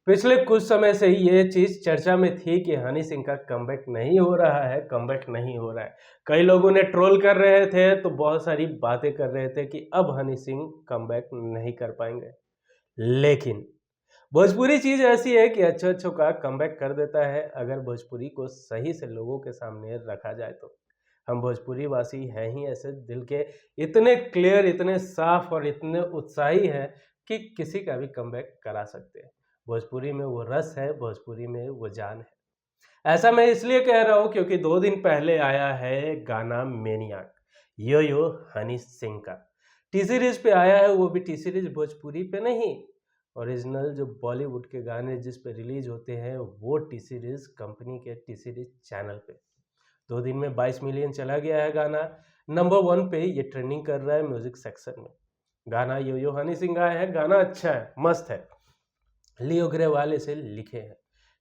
पिछले कुछ समय से ही ये चीज़ चर्चा में थी कि हनी सिंह का कमबैक नहीं हो रहा है, कमबैक नहीं हो रहा है। कई लोग उन्हें ट्रोल कर रहे थे, तो बहुत सारी बातें कर रहे थे कि अब हनी सिंह कमबैक नहीं कर पाएँगे। लेकिन भोजपुरी चीज़ ऐसी है कि अच्छों-अच्छों का कमबैक कर देता है, अगर भोजपुरी को सही से लोगों के सामने रखा जाए तो। हम भोजपुरी वासी हैं ही ऐसे दिल के इतने क्लियर, इतने साफ और इतने उत्साही हैं कि किसी का भी कमबैक करा सकते हैं। भोजपुरी में वो रस है, भोजपुरी में वो जान है। ऐसा मैं इसलिए कह रहा हूँ क्योंकि 2 दिन पहले आया है गाना मैनियाक, यो यो हनी सिंह का। टी सीरीज़ पे आया है, वो भी टी सीरीज़ भोजपुरी पे नहीं, ओरिजिनल जो बॉलीवुड के गाने जिस पे रिलीज़ होते हैं, वो टी सीरीज़ कंपनी के टी सीरीज़ चैनल पे। 2 दिन में 22 मिलियन चला गया है गाना। नंबर 1 पे ये ट्रेंडिंग कर रहा है म्यूज़िक सेक्शन में। गाना यो यो हनी सिंह आया है, गाना अच्छा है, मस्त है। लियो ग्रेवाल इसे लिखे हैं।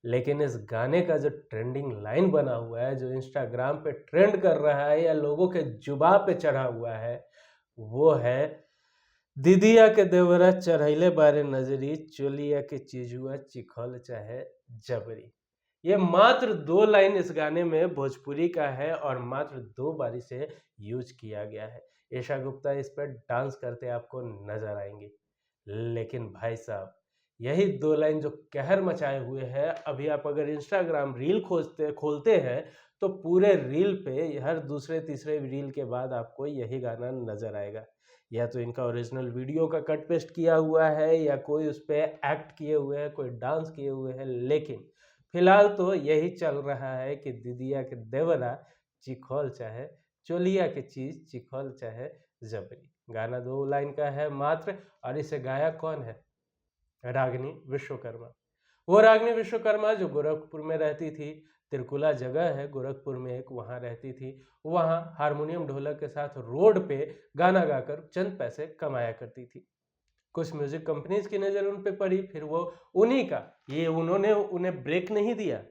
लेकिन इस गाने का जो ट्रेंडिंग लाइन बना हुआ है, जो इंस्टाग्राम पे ट्रेंड कर रहा है या लोगों के जुबान पे चढ़ा हुआ है, वो है दीदिया के देवरा चढ़ैले बारे नजरी, चोलिया के चीजुआ चिखल चाहे जबरी। ये मात्र 2 लाइन इस गाने में भोजपुरी का है और मात्र 2 बारी से यूज किया गया है। ईशा गुप्ता इस पर डांस करते आपको नजर आएंगी। लेकिन भाई साहब, यही 2 लाइन जो कहर मचाए हुए हैं, अभी आप अगर इंस्टाग्राम रील खोलते हैं, तो पूरे रील पे हर दूसरे तीसरे रील के बाद आपको यही गाना नजर आएगा। या तो इनका ओरिजिनल वीडियो का कट पेस्ट किया हुआ है, या कोई उस पे एक्ट किए हुए हैं, कोई डांस किए हुए हैं, लेकिन फिलहाल तो यही चल रहा है कि दीदिया के देवरा चिखल चाहे चोलिया के चीज चिखल चाहे जबरी। गाना 2 लाइन का है मात्र, और इसे गाया कौन है? रागिनी विश्वकर्मा। वो रागिनी विश्वकर्मा जो गोरखपुर में रहती थी, तिरकुला जगह है गोरखपुर में एक, वहाँ रहती थी। वहाँ हारमोनियम ढोलक के साथ रोड पे गाना गाकर चंद पैसे कमाया करती थी। कुछ म्यूजिक कंपनीज की नज़र उन पे पड़ी, फिर वो उन्हीं का, ये उन्होंने उन्हें ब्रेक नहीं दिया,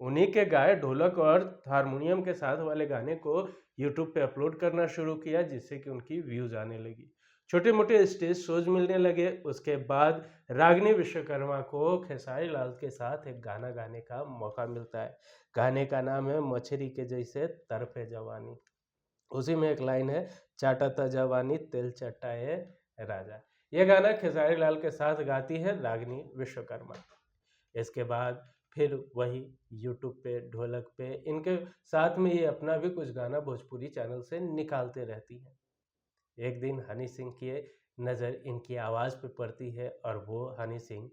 उन्हीं के गाए ढोलक और हारमोनियम के साथ वाले गाने को यूट्यूब पे अपलोड करना शुरू किया, जिससे कि उनकी व्यूज आने लगी, छोटे मोटे स्टेज शोज मिलने लगे। उसके बाद रागिनी विश्वकर्मा को खेसारी लाल के साथ एक गाना गाने का मौका मिलता है। गाने का नाम है मछली के जैसे तरफे जवानी। उसी में एक लाइन है, चाटता जवानी तेल चटाए राजा। ये गाना खेसारी लाल के साथ गाती है रागिनी विश्वकर्मा। इसके बाद फिर वही यूट्यूब पे ढोलक पे इनके साथ में ये अपना भी कुछ गाना भोजपुरी चैनल से निकालते रहती है। एक दिन हनी सिंह की नज़र इनकी आवाज़ पे पड़ती है, और वो हनी सिंह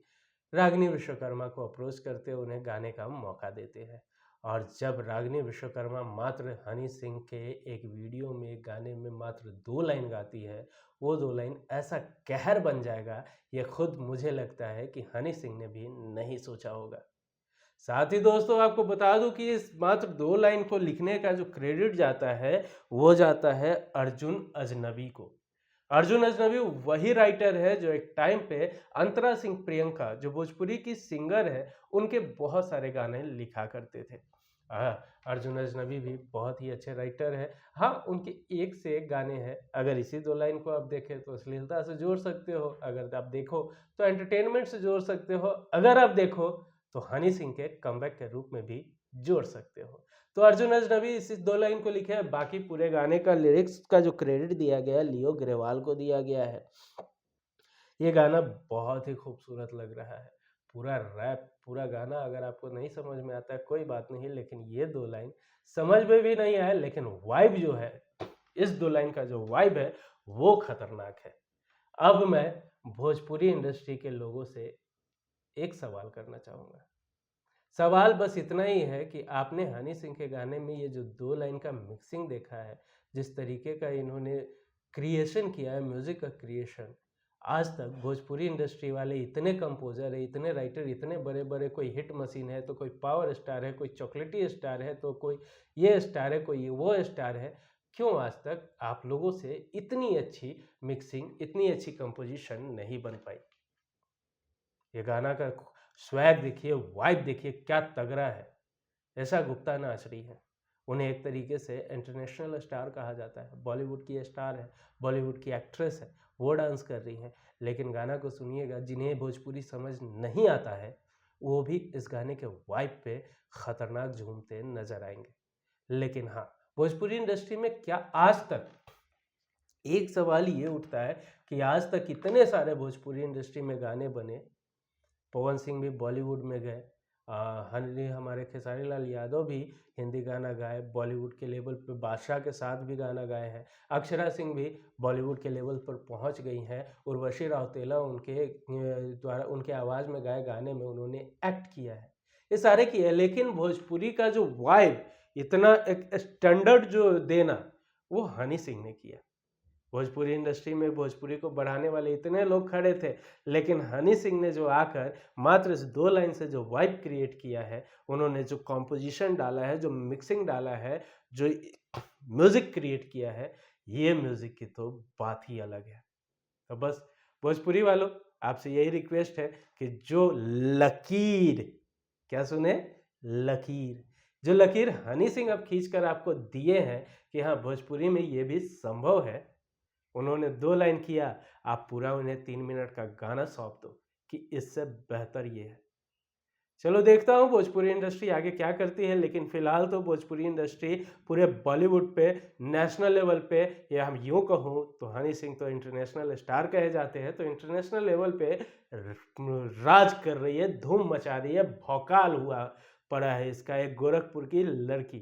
रागिनी विश्वकर्मा को अप्रोच करते उन्हें गाने का मौका देते हैं। और जब रागिनी विश्वकर्मा मात्र हनी सिंह के एक वीडियो में, एक गाने में मात्र 2 लाइन गाती है, वो 2 लाइन ऐसा कहर बन जाएगा, ये खुद मुझे लगता है कि हनी सिंह ने भी नहीं सोचा होगा। साथ ही दोस्तों आपको बता दूं कि इस मात्र 2 लाइन को लिखने का जो क्रेडिट जाता है, वो जाता है अर्जुन अजनबी को। अर्जुन अजनबी वही राइटर है जो एक टाइम पे अंतरा सिंह प्रियंका, जो भोजपुरी की सिंगर है, उनके बहुत सारे गाने लिखा करते थे। अर्जुन अजनबी भी बहुत ही अच्छे राइटर है। हाँ, उनके एक से एक गाने हैं, अगर इसी 2 लाइन को आप देखें तो अश्लीलता से जोड़ सकते हो, अगर आप देखो तो एंटरटेनमेंट से जोड़ सकते हो, अगर आप देखो तो हनी सिंह के कमबैक के रूप में भी जोड़ सकते हो। तो अर्जुन अजनबी इस 2 लाइन को लिखे हैं, बाकी पूरे गाने का लिरिक्स का जो क्रेडिट दिया गया है, लियो ग्रेवाल को दिया गया है। ये गाना बहुत ही खूबसूरत लग रहा है। पूरा रैप, पूरा गाना अगर आपको नहीं समझ में आता है कोई बात नहीं, लेकिन ये 2 लाइन समझ में भी नहीं आए, लेकिन वाइब जो है, इस 2 लाइन का जो वाइब है, वो खतरनाक है। अब मैं भोजपुरी इंडस्ट्री के लोगों से एक सवाल करना चाहूँगा। सवाल बस इतना ही है कि आपने हनी सिंह के गाने में ये जो 2 लाइन का मिक्सिंग देखा है, जिस तरीके का इन्होंने क्रिएशन किया है, म्यूज़िक का क्रिएशन, आज तक भोजपुरी इंडस्ट्री वाले इतने कंपोज़र है, इतने राइटर, इतने बड़े-बड़े, कोई हिट मशीन है, तो कोई पावर स्टार है, कोई चॉकलेटी स्टार है, तो कोई ये स्टार है, कोई वो स्टार है, क्यों आज तक आप लोगों से इतनी अच्छी मिक्सिंग, इतनी अच्छी कंपोजिशन नहीं बन पाई? ये गाना का स्वैग देखिए, वाइब देखिए, क्या तगड़ा है। ऐसा गुप्ता नाच रही है। उन्हें एक तरीके से इंटरनेशनल स्टार कहा जाता है, बॉलीवुड की स्टार है, बॉलीवुड की एक्ट्रेस है, वो डांस कर रही हैं। लेकिन गाना को सुनिएगा, जिन्हें भोजपुरी समझ नहीं आता है, वो भी इस गाने के वाइब पे खतरनाक झूमते नजर आएंगे। लेकिन हाँ, भोजपुरी इंडस्ट्री में क्या आज तक एक सवाल ये उठता है कि आज तक इतने सारे भोजपुरी इंडस्ट्री में गाने बने, पवन सिंह भी बॉलीवुड में गए, हनी हमारे खेसारी लाल यादव भी हिंदी गाना गाए, बॉलीवुड के लेवल पे बादशाह के साथ भी गाना गाए हैं, अक्षरा सिंह भी बॉलीवुड के लेवल पर पहुंच गई हैं, उर्वशी राउतेला उनके द्वारा उनके आवाज़ में गाए गाने में उन्होंने एक्ट किया है, ये सारे किए हैं। लेकिन भोजपुरी का जो वाइब, इतना एक स्टैंडर्ड जो देना, वो हनी सिंह ने किया। भोजपुरी इंडस्ट्री में भोजपुरी को बढ़ाने वाले इतने लोग खड़े थे, लेकिन हनी सिंह ने जो आकर मात्र इस 2 लाइन से जो वाइब क्रिएट किया है, उन्होंने जो कॉम्पोजिशन डाला है, जो मिक्सिंग डाला है, जो म्यूजिक क्रिएट किया है, ये म्यूजिक की तो बात ही अलग है। तो बस भोजपुरी वालों, आपसे यही रिक्वेस्ट है कि जो लकीर, क्या सुने, लकीर, जो लकीर हनी सिंह अब खींचकर आपको दिए हैं कि हाँ भोजपुरी में ये भी संभव है, उन्होंने 2 लाइन किया, आप पूरा उन्हें 3 मिनट का गाना सौंप दो कि इससे बेहतर ये है। चलो देखता हूँ भोजपुरी इंडस्ट्री आगे क्या करती है, लेकिन फिलहाल तो भोजपुरी इंडस्ट्री पूरे बॉलीवुड पे, नेशनल लेवल पे, या हम यूँ कहूँ तो हनी सिंह तो इंटरनेशनल स्टार कहे जाते हैं, तो इंटरनेशनल लेवल पे राज कर रही है, धूम मचा रही है, भौकाल हुआ पड़ा है इसका एक गोरखपुर की लड़की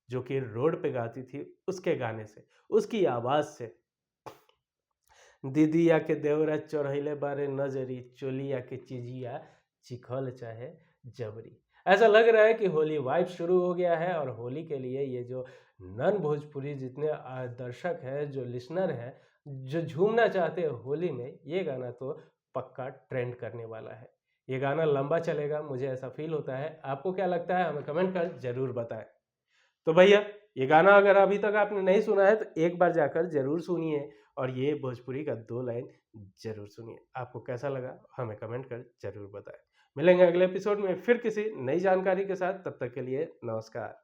जो कि रोड पे गाती थी उसके गाने से, उसकी आवाज़ से। दीदिया के देवरा चढ़ैले बारे नजरी, चोलिया के चिजिया चिखल चाहे जबरी। ऐसा लग रहा है कि होली वाइब शुरू हो गया है, और होली के लिए ये जो नन भोजपुरी जितने दर्शक हैं, जो लिसनर हैं, जो झूमना चाहते हैं होली में, ये गाना तो पक्का ट्रेंड करने वाला है। ये गाना लंबा चलेगा, मुझे ऐसा फील होता है। आपको क्या लगता है, हमें कमेंट कर जरूर बताएं। तो भैया, ये गाना अगर अभी तक आपने नहीं सुना है तो एक बार जाकर जरूर सुनिए, और ये भोजपुरी का 2 लाइन जरूर सुनिए। आपको कैसा लगा हमें कमेंट कर जरूर बताएं। मिलेंगे अगले एपिसोड में फिर किसी नई जानकारी के साथ, तब तक के लिए नमस्कार।